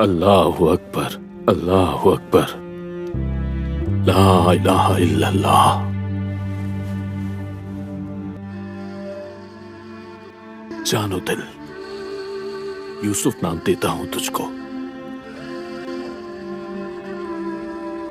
अल्लाह अकबर, अल्लाह अकबर, ला इलाहा इल्लल्लाह। जानो दिल, यूसुफ नाम देता हूं तुझको।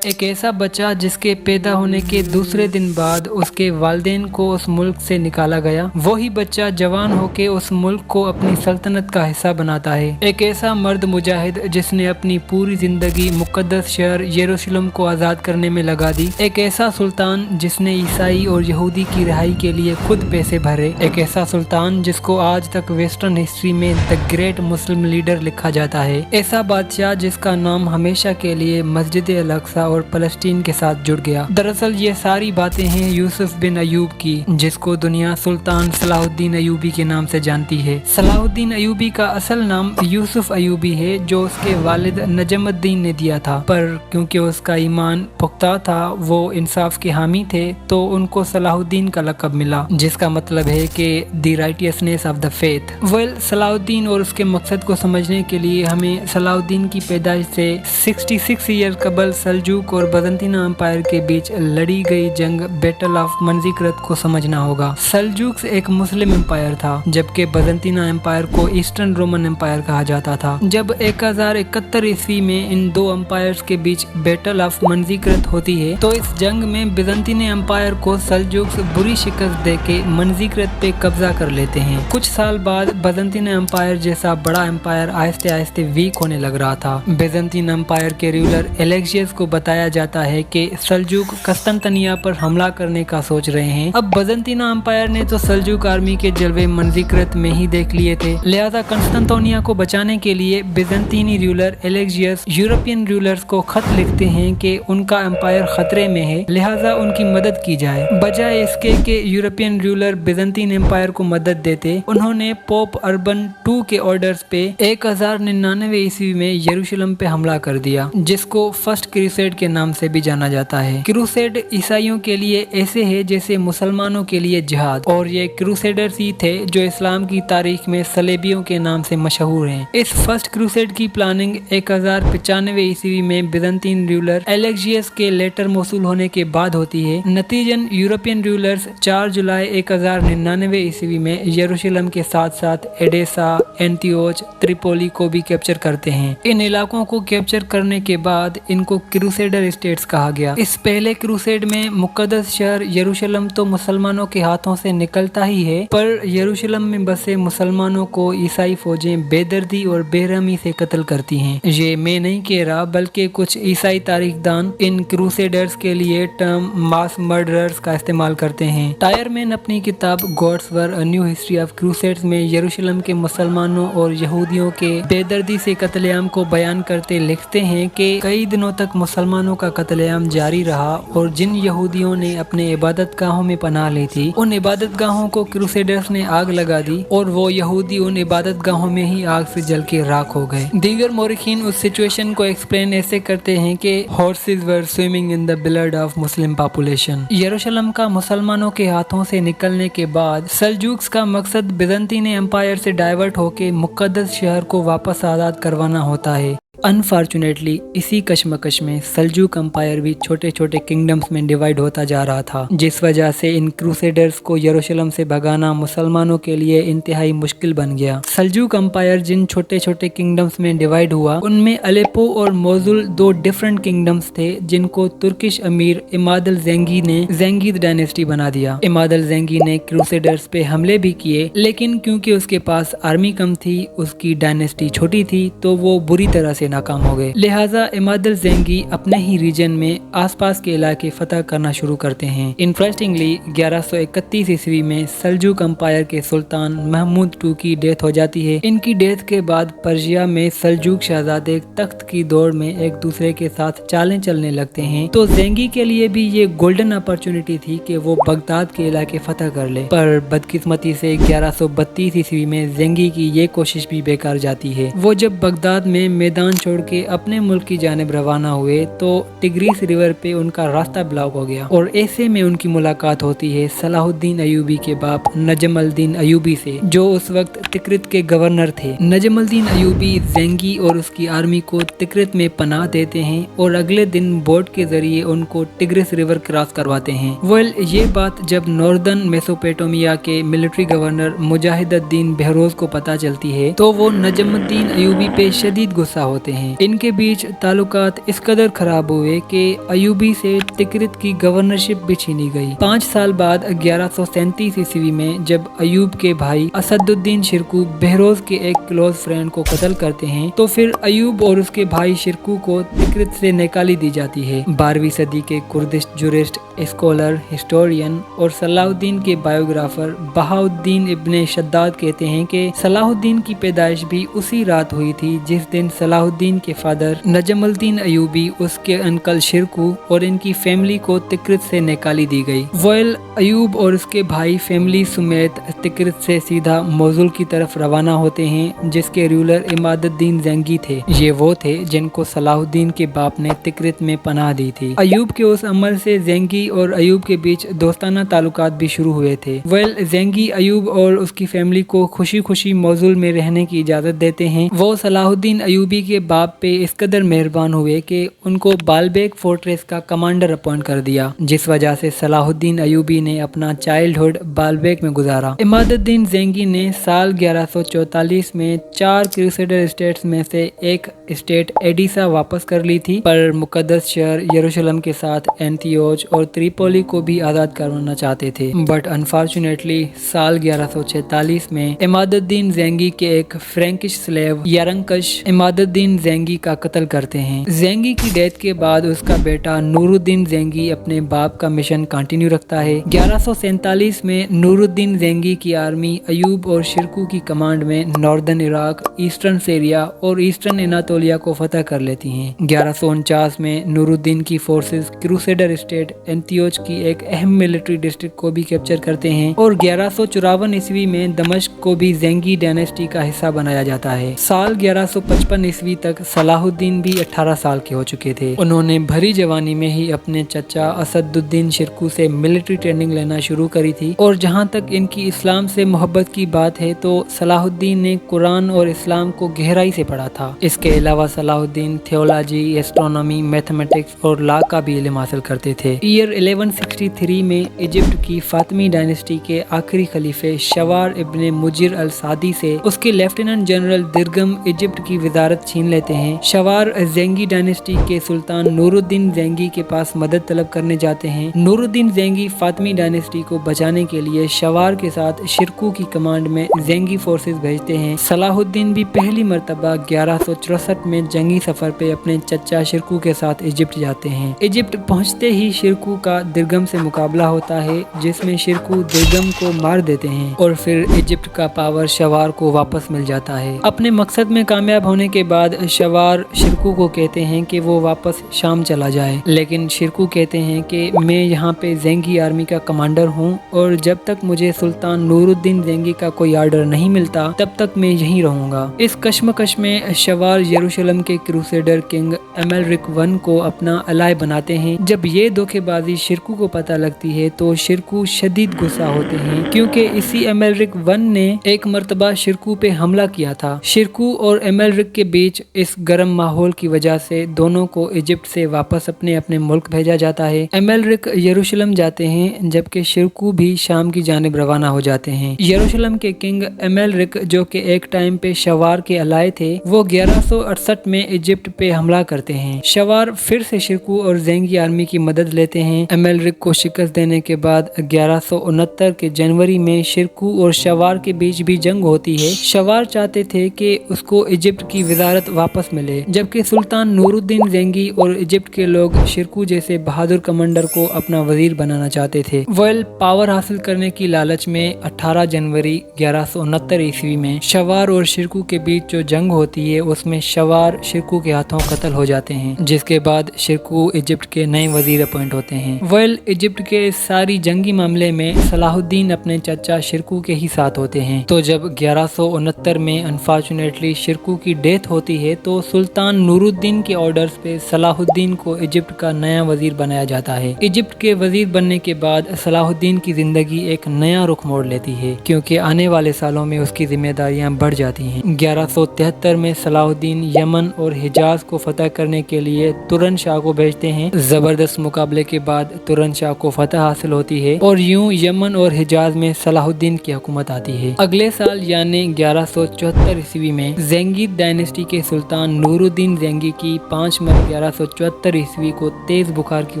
एक ऐसा बच्चा जिसके पैदा होने के दूसरे दिन बाद उसके वालिदैन को उस मुल्क से निकाला गया, वही बच्चा जवान होके उस मुल्क को अपनी सल्तनत का हिस्सा बनाता है। एक ऐसा मर्द मुजाहिद जिसने अपनी पूरी जिंदगी मुकद्दस शहर यरूशलेम को आज़ाद करने में लगा दी। एक ऐसा सुल्तान जिसने ईसाई और यहूदी की रिहाई के लिए खुद पैसे भरे। एक ऐसा सुल्तान जिसको आज तक वेस्टर्न हिस्ट्री में द ग्रेट मुस्लिम लीडर लिखा जाता है। ऐसा बादशाह जिसका नाम हमेशा के लिए मस्जिद अल अक्सा और फलस्तीन के साथ जुड़ गया। दरअसल ये सारी बातें हैं यूसुफ बिन अयूब की, जिसको दुनिया सुल्तान सलाहुद्दीन अयूबी के नाम से जानती है। सलाहुद्दीन अयूबी का असल नाम यूसुफ अयूबी है, जो उसके वालिद नजमुद्दीन ने दिया था, पर क्योंकि उसका ईमान पुख्ता था, वो इंसाफ के हामी थे, तो उनको सलाहुद्दीन का लक़ब मिला, जिसका मतलब है कि the righteousness of the faith. Well, Salahuddin और उसके मकसद को समझने के लिए हमें सलाहुद्दीन की पैदाइश से 66 ईयर कबल सल्जूक और बजंतीना एम्पायर के बीच लड़ी गई जंग बैटल ऑफ मंजीकरत को समझना होगा। सल्जूक्स एक मुस्लिम एम्पायर था, जबकि बजंतीना एम्पायर को ईस्टर्न रोमन एम्पायर कहा जाता था। जब 1071 ईस्वी में इन दो एम्पायर्स के बीच बैटल ऑफ मंजीकरत होती है, तो इस जंग में बिजंतीने एम्पायर को सल्जूक्स बुरी शिकस्त देके मंजीकरत पे कब्जा कर लेते हैं। कुछ साल बाद बजंतीना एम्पायर जैसा बड़ा एम्पायर आहिस्ते आहिस्ते वीक होने लग रहा था। बिजंतीन एम्पायर के रूलर एलेक्सियस को बताया जाता है कि सल्जूक कस्तंतनिया पर हमला करने का सोच रहे हैं। अब बजंतीना एम्पायर ने तो सल्जूक आर्मी के जलवे मंजीकरत में ही देख लिए थे, लिहाजा कस्तंतनिया को बचाने के लिए बिजंतीनी रूलर एलेक्सियस यूरोपियन रूलर्स को खत लिखते हैं कि उनका एम्पायर खतरे में है, लिहाजा उनकी मदद की जाए। बजाय इसके कि यूरोपियन रूलर बिजंतीन एम्पायर को मदद देते, उन्होंने पोप अर्बन II के ऑर्डर्स पे 1099 ईस्वी में यरूशलेम पे हमला कर दिया, जिसको फर्स्ट क्रूसेड के नाम से भी जाना जाता है। क्रूसेड ईसाइयों के लिए ऐसे है जैसे मुसलमानों के लिए जिहाद, और ये क्रूसेडर्स ही थे जो इस्लाम की तारीख में सलेबियों के नाम से मशहूर हैं। इस फर्स्ट क्रूसेड की प्लानिंग 1095 ईस्वी में बिजंतीन रूलर एलेक्सियस के लेटर मौसूल होने के बाद होती है। नतीजन यूरोपियन रूलर्स 4 जुलाई 1099 ईस्वी में यरूशलेम के साथ साथ एडेसा, एंटियोच, त्रिपोली को भी कैप्चर करते हैं। इन इलाकों को कैप्चर करने के बाद इनको क्रूसेडर स्टेट्स कहा गया। इस पहले क्रूसेड में मुकद्दस शहर यरूशलेम तो मुसलमानों के हाथों से निकलता ही है, पर यरूशलेम में बसे मुसलमानों को ईसाई फौजें बेदर्दी और बेरहमी से कत्ल करती हैं। ये मैं नहीं कह रहा, बल्कि कुछ ईसाई तारीखदान इन क्रूसेडर्स के लिए टर्म मास मर्डरर्स का इस्तेमाल करते हैं। टायरमैन अपनी किताब gods were a new history of crusades में यरूशलेम के मुसलमानों और यहूदियों के बेदर्दी से कत्लेआम को बयान करते लिखते हैं कि कई दिनों तक मुसलमानों का कत्लेआम जारी रहा, और जिन यहूदियों ने अपने इबादत गाहों में पनाह ली थी, उन इबादत गाहों को क्रूसेडर्स ने आग लगा दी, और वो यहूदी उन इबादत गाहों में ही आग से जल के राख हो गए। दीगर मोरिखीन उस सिचुएशन को एक्सप्लेन ऐसे करते हैं कि horses were swimming in the blood of Muslim population. यरूशलेम का मुसलमानों के हाथों से निकलने के बाद सल्जूक्स का मकसद बिजंतीने एम्पायर से डाइवर्ट होके मुकद्दस शहर को वापस आज़ाद करवाना होता है। अनफॉर्चुनेटली इसी कशमकश में सल्जूक एम्पायर भी छोटे छोटे किंगडम्स में डिवाइड होता जा रहा था, जिस वजह से इन क्रूसेडर्स को यरूशलेम से भगाना मुसलमानों के लिए इंतहाई मुश्किल बन गया। सल्जूक एम्पायर जिन छोटे छोटे किंगडम्स में डिवाइड हुआ, उनमें अलेप्पो और मोजुल 2 डिफरेंट किंगडम्स थे, जिनको तुर्किश अमीर इमादल ज़ेंगी ने ज़ेंगीद डायनेस्टी बना दिया। इमादल ज़ेंगी ने क्रूसेडर्स पे हमले भी किए, लेकिन क्योंकि उसके पास आर्मी कम थी, उसकी डायनेस्टी छोटी थी, तो वो बुरी तरह से नाकाम हो गए। लिहाजा इमादल ज़ेंगी अपने ही रीजन में आसपास के इलाके फतह करना शुरू करते हैं। इंटरेस्टिंगली 1131 ईस्वी में सल्जूक एम्पायर के सुल्तान महमूद II की डेथ हो जाती है। इनकी डेथ के बाद पर्शिया में सल्जूक शहजादे तख्त की दौड़ में एक दूसरे के साथ चालें चलने लगते हैं, तो ज़ेंगी के लिए भी ये गोल्डन अपॉर्चुनिटी थी कि वो बगदाद के इलाके फतह कर ले, पर बदकिस्मती से 1132 ईस्वी में ज़ेंगी की ये कोशिश भी बेकार जाती है। वो जब बगदाद में मैदान छोड़ के अपने मुल्क की जानिब रवाना हुए तो टिग्रिस रिवर पे उनका रास्ता ब्लॉक हो गया और ऐसे में उनकी मुलाकात होती है सलाहुद्दीन अयूबी के बाप नजमुद्दीन अयूबी से, जो उस वक्त तिक्रित के गवर्नर थे। नजमुद्दीन अयूबी ज़ेंगी और उसकी आर्मी को तिक्रित में पनाह देते हैं और अगले दिन बोट के जरिए उनको टिग्रिस रिवर क्रॉस करवाते हैं। वेल, ये बात जब नॉर्दर्न मेसोपोटामिया के मिलिट्री गवर्नर मुजाहिदुद्दीन बहरोज को पता चलती है तो वो नजमुद्दीन अयूबी पे शदीद गुस्सा होते हैं। इनके बीच ताल्लुकात इस कदर खराब हुए कि अयूबी से तिक्रित की गवर्नरशिप भी छीनी गई। 5 साल बाद 1137 ईस्वी में जब अयूब के भाई असदुद्दीन शिरकू बहरोज के एक क्लोज फ्रेंड को कत्ल करते हैं तो फिर अयूब और उसके भाई शिरकू को तिक्रित से निकाली दी जाती है। 12वीं सदी के कुर्दिश जुरिस्ट, स्कॉलर, हिस्टोरियन और सलाहुद्दीन के बायोग्राफर बहाउद्दीन इब्ने शद्दाद कहते हैं कि सलाहुद्दीन की पैदाइश भी उसी रात हुई थी जिस दिन सलाहुद्दीन के फादर नजमुद्दीन अयूबी, उसके अंकल शिरकू और इनकी फैमिली को तिक्रित से निकाली दी गई। वेल, अयूब और उसके भाई फैमिली समेत तिक्रित से सीधा मोजुल की तरफ रवाना होते हैं जिसके रूलर इमादुद्दीन ज़ेंगी थे। ये वो थे जिनको सलाहुद्दीन के बाप ने तिक्रित में पनाह दी थी। अयूब के उस अमल से ज़ेंगी और अयूब के बीच दोस्ताना ताल्लुकात भी शुरू हुए थे। वेल, ज़ेंगी अयूब और उसकी फैमिली को खुशी खुशी मोजुल में रहने की इजाज़त देते हैं। वो सलाहुद्दीन अयूबी के बाप पे इस कदर मेहरबान हुए कि उनको बालबेक फोर्ट्रेस का कमांडर अपॉइंट कर दिया, जिस वजह से सलाहुद्दीन अयूबी ने अपना चाइल्डहुड बालबेक में गुजारा। इमादुद्दीन ज़ेंगी ने साल 1144 में 4 क्रूसेडर स्टेट्स में से एक स्टेट एडिसा वापस कर ली थी, पर मुकद्दस शहर यरूशलेम के साथ एंथियोच और त्रिपोली को भी आज़ाद करवाना चाहते थे। बट अनफॉर्चुनेटली साल 1146 में इमादुद्दीन ज़ेंगी के एक फ्रेंकिश स्लेव यरंकश इमादुद्दीन ज़ेंगी का कत्ल करते हैं। ज़ेंगी की डेथ के बाद उसका बेटा नूरुद्दीन ज़ेंगी अपने बाप का मिशन कंटिन्यू रखता है। 1147 में नूरुद्दीन ज़ेंगी की आर्मी अयूब और शिरकू की कमांड में नॉर्दर्न इराक, ईस्टर्न सीरिया और ईस्टर्न एनातोलिया को फतह कर लेती हैं। 1149 में नूरुद्दीन की फोर्सेस क्रूसेडर स्टेट एंथियोच की एक अहम मिलिट्री डिस्ट्रिक्ट को भी कैप्चर करते हैं और 1154 ईस्वी में दमिश्क को भी ज़ेंगी डायनेस्टी का हिस्सा बनाया जाता है। साल 1155 ईस्वी तक सलाहुद्दीन भी 18 साल के हो चुके थे। उन्होंने भरी जवानी में ही अपने चचा असदुद्दीन शिरकू से मिलिट्री ट्रेनिंग लेना शुरू करी थी और जहां तक इनकी इस्लाम से मोहब्बत की बात है तो सलाहुद्दीन ने कुरान और इस्लाम को गहराई से पढ़ा था। इसके अलावा सलाहुद्दीन थियोलॉजी, एस्ट्रोनॉमी, मैथमेटिक्स और लॉ का भी इल्म हासिल करते थे। ईयर 1163 में इजिप्ट की फातिमी डायनेस्टी के आखिरी खलीफे शवार इब्ने मुजिर अल सादी से उसके लेफ्टिनेंट जनरल दिरगम इजिप्ट की वजारत छीन लेते हैं। शवार ज़ेंगी डायनेस्टी के सुल्तान नूरुद्दीन ज़ेंगी के पास मदद तलब करने जाते हैं। नूरुद्दीन ज़ेंगी फातिमी डायनेस्टी को बचाने के लिए शवार के साथ शिरकू की कमांड में ज़ेंगी फोर्सेस भेजते हैं। सलाहुद्दीन भी पहली मर्तबा 1164 में जंगी सफर पे अपने चचा शिरकू के साथ इजिप्ट जाते हैं। इजिप्ट पहुंचते ही शिरकू का दिरगम से मुकाबला होता है जिसमें शिरकू दिरगम को मार देते हैं और फिर इजिप्ट का पावर शवार को वापस मिल जाता है। अपने मकसद में कामयाब होने के बाद शवार शिरकू को कहते हैं कि वो वापस शाम चला जाए, लेकिन शिरकू कहते हैं कि मैं यहाँ पे ज़ेंगी आर्मी का कमांडर हूँ और जब तक मुझे सुल्तान नूरुद्दीन ज़ेंगी का कोई आर्डर नहीं मिलता तब तक मैं यहीं रहूंगा। इस कश्मकश में शवार यरूशलेम के क्रूसेडर किंग एमेलरिक I को अपना अलाय बनाते हैं। जब ये धोखेबाजी शिरकू को पता लगती है तो शिरकू शदीद गुस्सा होते हैं क्योंकि इसी एमेलरिक I ने एक मर्तबा शिरकू पे हमला किया था। शिरकू और एमेलरिक के बीच इस गर्म माहौल की वजह से दोनों को इजिप्ट से वापस अपने अपने मुल्क भेजा जाता है। एमेलरिक यरूशलेम जाते हैं जबकि शिरकू भी शाम की जानिब रवाना हो जाते हैं। यरूशलेम के किंग एमेलरिक, जो कि एक टाइम पे शवार के अलाय थे, वो 1168 में इजिप्ट पे हमला करते हैं। शवार फिर से शिरकू और ज़ेंगी आर्मी की मदद लेते हैं। एमेलरिक को शिकस्त देने के बाद 1169 के जनवरी में शिरकू और शवार के बीच भी जंग होती है। शवार चाहते थे कि उसको इजिप्ट की वजारत वापस मिले, जबकि सुल्तान नूरुद्दीन ज़ेंगी और इजिप्ट के लोग शिरकू जैसे बहादुर कमांडर को अपना वजीर बनाना चाहते थे। वेल, पावर हासिल करने की लालच में 18 जनवरी 1169 ईस्वी में शवार और शिरकू के बीच जो जंग होती है उसमें शवार शिरकू के हाथों कत्ल हो जाते हैं, जिसके बाद शिरकू इजिप्ट के नए वजीर अपॉइंट होते हैं। हैं। वेल इजिप्ट के सारी जंगी मामले में सलाहुद्दीन अपने चाचा शिरकू के ही साथ होते हैं। तो जब 1169 में अनफॉर्चुनेटली शिरकू की डेथ होती है तो सुल्तान नूरुद्दीन के ऑर्डर्स पे सलाहुद्दीन को इजिप्ट का नया वजीर बनाया जाता है। इजिप्ट के वजीर बनने के बाद सलाहुद्दीन की जिंदगी एक नया रुख मोड़ लेती है, क्योंकि आने वाले सालों में उसकी जिम्मेदारियां बढ़ जाती हैं। 1173 में सलाहुद्दीन यमन और हिजाज को फतह करने के लिए तुरन शाह को भेजते हैं। जबरदस्त मुकाबले के बाद तुरन शाह को फतह हासिल होती है और यूं यमन और हिजाज में सलाहुद्दीन की हुकूमत आती है। अगले साल यानी 1174 ईस्वी में ज़ेंगिद डायनेस्टी के सुल्तान नूरुद्दीन ज़ेंगी की 5 मई 1174 ईस्वी को तेज बुखार की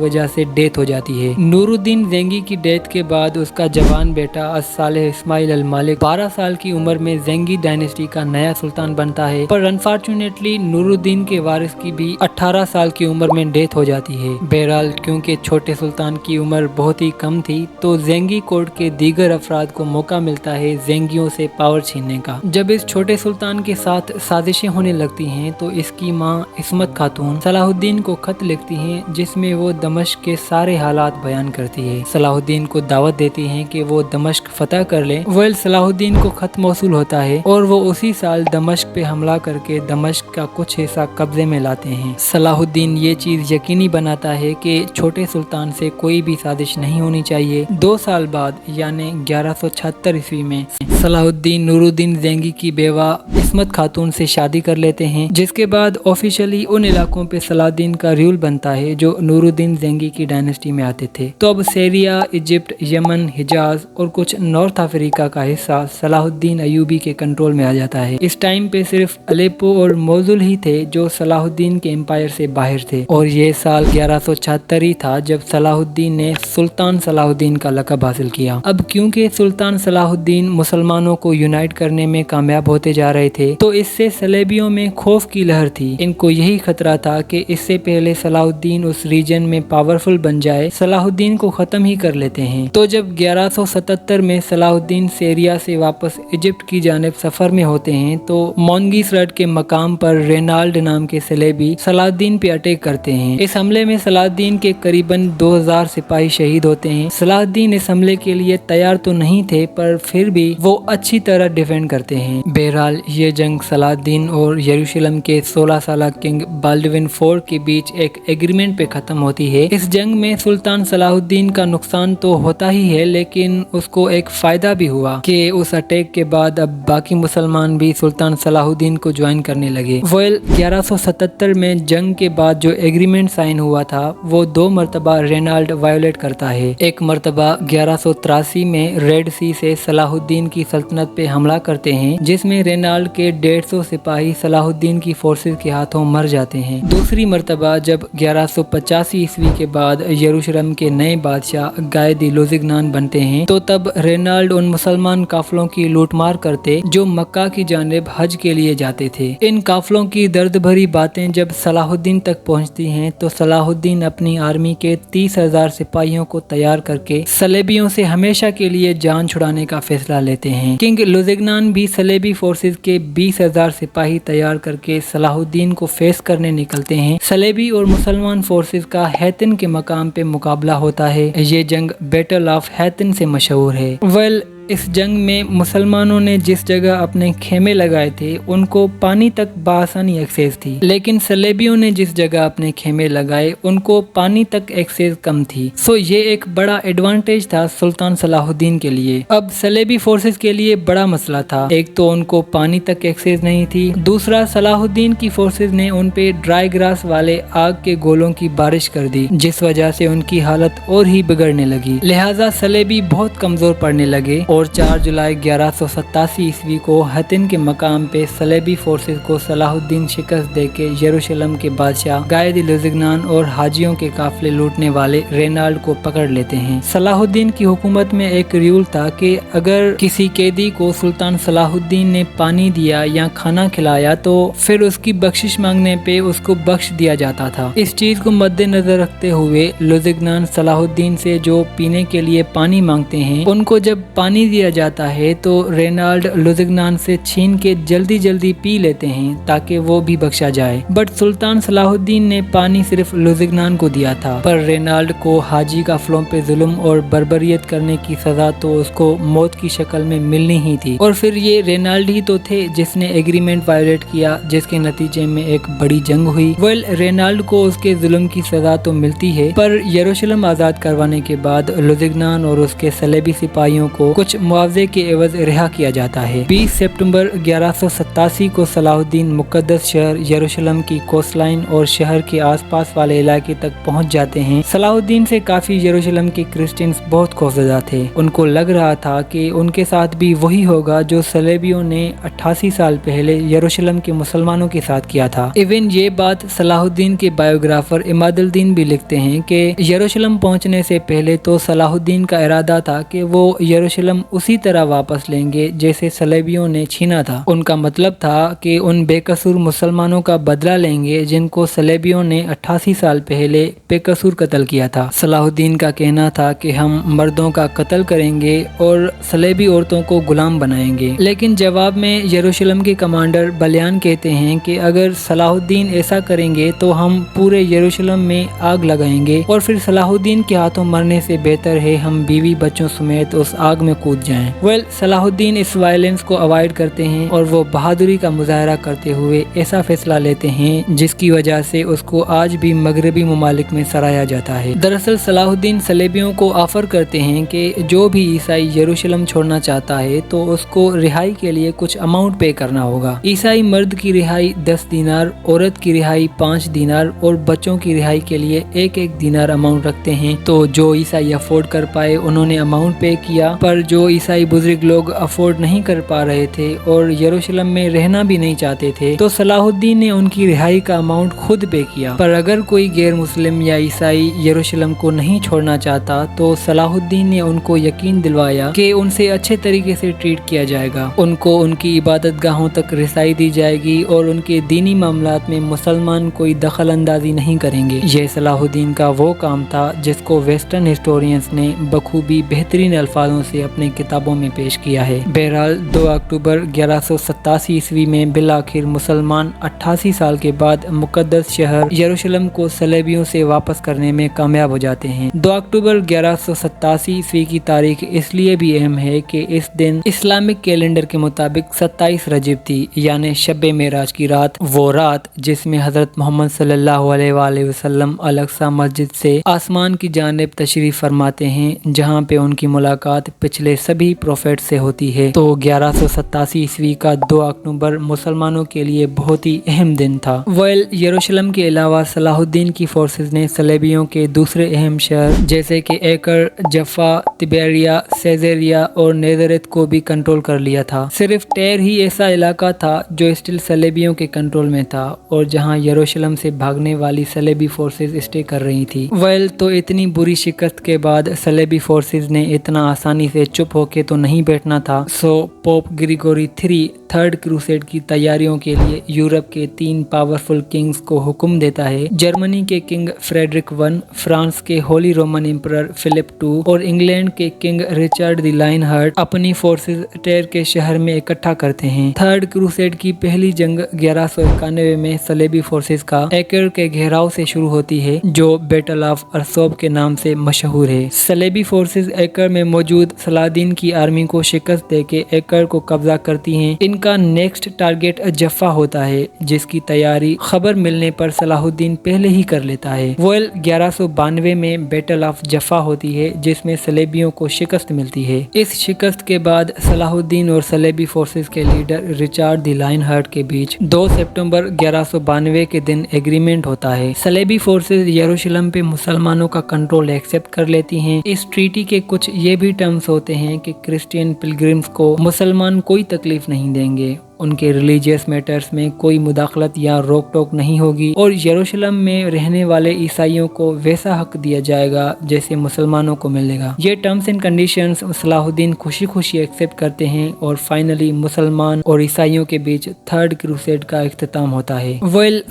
वजह से डेथ हो जाती है। नूरुद्दीन ज़ेंगी की डेथ के बाद उसका जवान बेटा अस-सालेह इस्माइल अल मालिक 12 साल की उम्र में ज़ेंगी डायनेस्टी का नया सुल्तान बनता है, पर अनफॉर्चुनेटली नूरुद्दीन के वारिस की भी 18 साल की उम्र में डेथ हो जाती है। बहरहाल क्योंकि छोटे सुल्तान की उम्र बहुत ही कम थी तो ज़ेंगी कोर्ट के दीगर अफराद को मौका मिलता है ज़ेंगियों से पावर छीनने का। जब इस छोटे सुल्तान के साथ साजिशें होने लगती हैं तो इसकी मां इस्मत खातून सलाहुद्दीन को खत लिखती हैं जिसमें वो दमिश्क के सारे हालात बयान करती है। सलाहुद्दीन को दावत देती हैं कि वो दमिश्क फतह कर ले। वेल सलाहुद्दीन को खत मौसूल होता है और वो उसी साल दमिश्क पे हमला करके दमिश्क का कुछ हिस्सा कब्जे में लाते हैं। सलाहुद्दीन ये चीज यकीनी बनाता है कि छोटे सुल्तान से कोई भी साजिश नहीं होनी चाहिए। 2 साल बाद यानी 1176 ईस्वी में सलाहुद्दीन नूरुद्दीन ज़ेंगी की बेवा इस्मत खातून से शादी कर लेते हैं, जिसके बाद ऑफिशियली उन इलाकों पे सलाहुद्दीन का रूल बनता है जो नूरुद्दीन ज़ेंगी की डायनेस्टी में आते थे। तो अब सीरिया, इजिप्ट, यमन, हिजाज और कुछ नॉर्थ अफ्रीका का हिस्सा सलाहुद्दीन अयूबी के कंट्रोल में आ जाता है। इस टाइम पे सिर्फ अलेप्पो और मोजुल ही थे जो सलाहुद्दीन के एम्पायर से बाहर थे और ये साल 1176 ही था जब सलाहुद्दीन ने सुल्तान सलाहुद्दीन का लक़ब हासिल किया। अब क्योंकि सुल्तान सलाहुद्दीन मुसलमानों को यूनाइट करने में कामयाब होते जा रहे थे तो इससे सलेबियों में खौफ की लहर थी। इनको यही खतरा था कि इससे पहले सलाहुद्दीन उस रीजन में पावरफुल बन जाए, सलाहुद्दीन को खत्म ही कर लेते हैं। तो जब 1177 में सलाहुद्दीन सीरिया से वापस इजिप्ट की जानिब सफर में होते हैं तो मोंगीसरट के मकाम पर रेनाल्ड नाम के सलेबी सलाहुद्दीन पे अटैक करते हैं। इस हमले में सलाहुद्दीन के करीबन 2000 सिपाही शहीद होते हैं। सलाहुद्दीन इस हमले के लिए तैयार तो नहीं थे पर फिर भी वो अच्छी तरह डिफेंड करते हैं। बहरहाल ये जंग सलाहुद्दीन और यरूशलेम के 16 साल किंग बाल्डविन IV के बीच एक एग्रीमेंट पे खत्म होती है। इस जंग में सुल्तान सलाहुद्दीन का नुकसान तो होता ही है लेकिन उसको एक फायदा भी हुआ कि उस अटैक के बाद अब बाकी मुसलमान भी सुल्तान सलाहुद्दीन को ज्वाइन करने लगे। वेल 1177 में जंग के बाद जो एग्रीमेंट साइन हुआ था वो 2 मरतबा रेनाल्ड वायोलेट करता है। एक मरतबा 1183 में रेड सी से सलाहुद्दीन की सल्तनत पे हमला करते हैं जिसमें रेनाल्ड के 150 सिपाही सलाहुद्दीन की फोर्सेस के हाथों मर जाते हैं। दूसरी मरतबा जब 1185 ईस्वी के बाद यरूशलेम के नए बादशाह गायदी लुज़िगनान बनते हैं तो तब रेनाल्ड उन मुसलमान काफलों की लूटमार करते जो मक्का की जानिब हज के लिए जाते थे। इन काफलों की दर्द भरी बातें जब सलाहुद्दीन तक पहुंचती हैं तो सलाहुद्दीन अपनी आर्मी के 30,000 सिपाहियों को तैयार करके सलेबियों से हमेशा के लिए जान छुड़ाने का फैसला लेते हैं। किंग लुज़िगनान भी सलेबी फोर्सेस के 20,000 सिपाही तैयार करके सलाहुद्दीन को फेस करने निकलते हैं। सलेबी और मुसलमान फोर्सेस का हैतिन के मकाम पे मुकाबला होता है। ये जंग बैटल ऑफ हैतिन से मशहूर है। वेल इस जंग में मुसलमानों ने जिस जगह अपने खेमे लगाए थे उनको पानी तक बआसानी एक्सेस थी, लेकिन सलेबियों ने जिस जगह अपने खेमे लगाए उनको पानी तक एक्सेस कम थी। सो ये एक बड़ा एडवांटेज था सुल्तान सलाहुद्दीन के लिए। अब सलेबी फोर्सेस के लिए बड़ा मसला था, एक तो उनको पानी तक एक्सेस नहीं थी, दूसरा सलाहुद्दीन की फोर्सेस ने उन पे ड्राई ग्रास वाले आग के गोलों की बारिश कर दी जिस वजह से उनकी हालत और ही बिगड़ने लगी। लिहाजा सलेबी बहुत कमजोर पड़ने लगे और 4 जुलाई 1187 ईस्वी को हतिन के मकाम पे सलेबी फोर्सेस को सलाहुद्दीन शिकस्त देके यरूशलेम के बादशाह गायदी लुज़िगनान और हाजियों के काफले लूटने वाले रेनाल्ड को पकड़ लेते हैं। सलाहुद्दीन की हुकूमत में एक रूल था कि अगर किसी कैदी को सुल्तान सलाहुद्दीन ने पानी दिया या खाना खिलाया तो फिर उसकी बख्शिश मांगने पे उसको बख्श दिया जाता था। इस चीज को मद्देनजर रखते हुए लुज़िगनान सलाहुद्दीन से जो पीने के लिए पानी मांगते हैं उनको जब पानी पानी दिया जाता है तो रेनाल्ड लुज़िग्नान से छीन के जल्दी जल्दी पी लेते हैं ताकि वो भी बख्शा जाए। बट सुल्तान सलाहुद्दीन ने पानी सिर्फ लुज़िग्नान को दिया था, पर रेनाल्ड को हाजी काफिलों पे जुल्म और बर्बरियत करने की सजा तो उसको मौत की शक्ल में मिलनी ही थी। और फिर ये रेनाल्ड ही तो थे जिसने एग्रीमेंट वायलेट किया, जिसके नतीजे में एक बड़ी जंग हुई। वेल, रेनाल्ड को उसके जुल्म की सजा तो मिलती है, पर यरूशलेम आजाद करवाने के बाद लुज़िग्नान और उसके सलेबी सिपाहियों को कुछ मुआवजे के एवज रिहा किया जाता है। 20 सितंबर 1187 को सलाहुद्दीन मुकद्दस शहर यरूशलेम की कोस्टलाइन और शहर के आसपास वाले इलाके तक पहुंच जाते हैं। सलाहुद्दीन से काफी यरूशलेम के क्रिश्चियंस बहुत खौफजदा थे। उनको लग रहा था कि उनके साथ भी वही होगा जो सलेबियों ने 88 साल पहले यरूशलेम के मुसलमानों के साथ किया था। इवन ये बात सलाहुद्दीन के बायोग्राफर इमादुद्दीन भी लिखते हैं कि यरूशलेम पहुंचने से पहले तो सलाहुद्दीन का इरादा था कि वो यरूशलेम उसी तरह वापस लेंगे जैसे सलेबियों ने छीना था। उनका मतलब था कि उन बेकसूर मुसलमानों का बदला लेंगे जिनको सलेबियों ने 88 साल पहले बेकसूर कत्ल किया था। सलाहुद्दीन का कहना था कि हम मर्दों का कत्ल करेंगे और सलेबी औरतों को गुलाम बनाएंगे। लेकिन जवाब में यरूशलेम के कमांडर बलियान कहते हैं कि अगर सलाहुद्दीन ऐसा करेंगे तो हम पूरे यरूशलेम में आग लगाएंगे और फिर सलाहुद्दीन के हाथों मरने से बेहतर है हम बीवी बच्चों समेत उस आग में कूद जाएं। वेल, सलाहुद्दीन इस वायलेंस को अवॉइड करते हैं और वो बहादुरी का मुजाहरा करते हुए ऐसा फैसला लेते हैं जिसकी वजह से उसको आज भी मगरबी ममालिक में सराहा जाता है। दरअसल सलाहुद्दीन सलेबियों को ऑफर करते हैं कि जो भी ईसाई यरूशलेम छोड़ना चाहता है तो उसको रिहाई के लिए कुछ अमाउंट पे करना होगा। ईसाई मर्द की रिहाई 10 दीनार, औरत की रिहाई 5 दीनार और बच्चों की रिहाई के लिए 1-1 दीनार अमाउंट रखते हैं। तो जो ईसाई अफोर्ड कर पाए उन्होंने अमाउंट पे किया, पर जो ईसाई बुजुर्ग लोग अफोर्ड नहीं कर पा रहे थे और यरूशलेम में रहना भी नहीं चाहते थे तो सलाहुद्दीन ने उनकी रिहाई का अमाउंट खुद पे किया। पर अगर कोई गैर मुस्लिम या ईसाई यरूशलेम को नहीं छोड़ना चाहता तो सलाहुद्दीन ने उनको यकीन दिलवाया कि उनसे अच्छे तरीके से ट्रीट किया जाएगा, उनको उनकी इबादत गाहों तक रिसाई दी जाएगी और उनके दीनी मामलात में मुसलमान कोई दखल अंदाजी नहीं करेंगे। यह सलाहुद्दीन का वो काम था जिसको वेस्टर्न हिस्टोरियंस ने बखूबी बेहतरीन अल्फाजों से अपने किताबों में पेश किया है। बहरहाल 2 अक्टूबर 1187 ईस्वी में बिल आखिर मुसलमान 88 साल के बाद मुकद्दस शहर यरूशलेम को सलेबियों से वापस करने में कामयाब हो जाते हैं। 2 अक्टूबर 1187 ईस्वी की तारीख इसलिए भी अहम है कि इस दिन इस्लामिक कैलेंडर के मुताबिक 27 रजब थी, यानी शब मेराज की रात, वो रात जिसमें हजरत मोहम्मद सल्लल्लाहु अलैहि वसल्लम अल-अक़सा मस्जिद से आसमान की जानिब तशरीफ फरमाते हैं जहां पे उनकी मुलाकात पिछले सभी प्रोफेट से होती है। तो 1187 ईस्वी का 2 अक्टूबर मुसलमानों के लिए बहुत ही अहम दिन था। वेल, यरूशलेम के अलावा सलाहुद्दीन की फोर्सेस ने सलेबियों के दूसरे अहम शहर जैसे कि एकर, जफा, तिबेरिया, सेजेरिया और नेजरेत को भी कंट्रोल कर लिया था। सिर्फ टेर ही ऐसा इलाका था जो स्टिल सलेबियों के कंट्रोल में था और जहां यरूशलेम से भागने वाली सलेबी फोर्सेस स्टे कर रही थी। वेल, तो इतनी बुरी शिकस्त के बाद सलेबी फोर्सेस ने इतना आसानी से चुप होके तो नहीं बैठना था। सो Pope Gregory III third crusade की तैयारियों के लिए यूरोप के 3 पावरफुल किंग्स को हुक्म देता है। जर्मनी के किंग फ्रेडरिक I, फ्रांस के holy Roman emperor Philip II और इंग्लैंड के king Richard the lionheart अपनी फोर्सेस टेर के शहर में इकट्ठा करते हैं। थर्ड क्रूसेड की पहली जंग 1191 में सलेबी फोर्सेस का एकर के घेराव से शुरू होती है जो बैटल ऑफ अरसोब के नाम से मशहूर है। सलेबी फोर्सेस एकर में मौजूद सलादीन की आर्मी को शिकस्त देके एकर को कब्जा करती हैं। इनका नेक्स्ट टारगेट जफा होता है जिसकी तैयारी खबर मिलने पर सलाहुद्दीन पहले ही कर लेता है। वेल, 1192 में बैटल ऑफ जफा होती है जिसमें सलेबियों को शिकस्त मिलती है। इस शिकस्त के बाद सलाहुद्दीन और सलेबी फोर्सेस के leader Richard the Lionheart के बीच 2 सितंबर 1192 के दिन एग्रीमेंट होता है। सलेबी फोर्सेस यरूशलेम पे मुसलमानों का कंट्रोल एक्सेप्ट कर लेती हैं। इस ट्रीटी के कुछ ये भी टर्म्स होते हैं कि क्रिश्चियन पिलग्रिम्स को मुसलमान कोई तकलीफ नहीं देंगे ان کے ریلیجیس میٹرز میں کوئی مداخلت یا روک ٹوک نہیں ہوگی اور یروشلم میں رہنے والے عیسائیوں کو ویسا حق دیا جائے گا جیسے مسلمانوں کو ملے گا۔ یہ ٹرمز اینڈ کنڈیشنز صلاح الدین خوشی خوشی ایکسیپٹ کرتے ہیں اور فائنلی مسلمان اور عیسائیوں کے بیچ تھرڈ کروسیڈ کا اختتام ہوتا ہے۔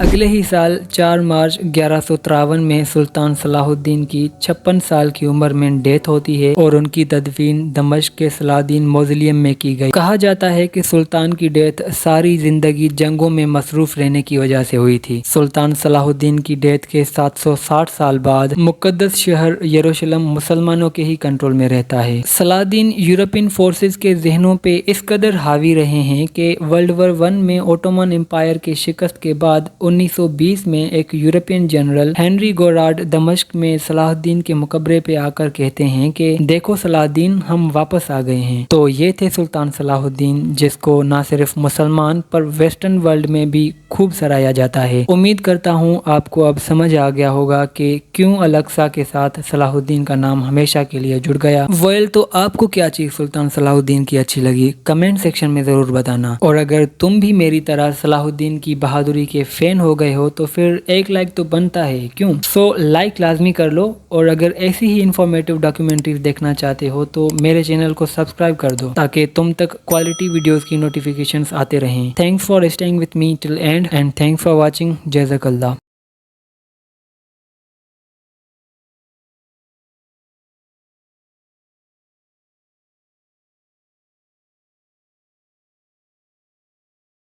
اگلے ہی سال 4 مارچ 1153 میں سلطان صلاح الدین کی 56 سال کی عمر میں ڈیتھ ہوتی ہے اور ان کی تدفین دمشق کے صلاح الدین موزلیم میں کی گئی۔ کہا جاتا ہے کہ سلطان کی ڈیتھ ساری زندگی جنگوں میں مصروف رہنے کی وجہ سے ہوئی تھی۔ سلطان صلاح الدین کی ڈیتھ کے 760 سال بعد مقدس شہر یروشلم مسلمانوں کے ہی کنٹرول میں رہتا ہے۔ صلاح الدین یورپین فورسز کے ذہنوں پہ اس قدر حاوی رہے ہیں کہ ورلڈ وار 1 میں اوٹومن امپائر کی شکست کے بعد 1920 میں ایک یورپین جنرل ہنری گورارڈ دمشق میں صلاح الدین کے مقبرے پہ آ کر کہتے ہیں کہ دیکھو صلاح الدین، ہم واپس آ گئے ہیں۔ تو یہ تھے سلطان صلاح الدین، جس کو نہ صرف مسلمان پر ویسٹرن ورلڈ میں بھی خوب سراہا جاتا ہے۔ امید کرتا ہوں آپ کو اب سمجھ آ گیا ہوگا کہ کیوں الاقصی کے ساتھ صلاح الدین کا نام ہمیشہ کے لیے جڑ گیا۔ تو آپ کو کیا چیز سلطان صلاح الدین کی اچھی لگی کمنٹ سیکشن میں ضرور بتانا، اور اگر تم بھی میری طرح صلاح الدین کی بہادری کے فین ہو گئے ہو تو پھر ایک لائک تو بنتا ہے، کیوں؟ لائک لازمی کر لو، اور اگر ایسی ہی انفارمیٹیو ڈاکیومنٹریز دیکھنا چاہتے ہو تو میرے چینل کو سبسکرائب کر دو تاکہ تم تک کوالٹی ویڈیوز کی نوٹیفیکیشنز آتے رہیں۔ Thanks for staying with me till and and thanks for watching. جزاک اللہ۔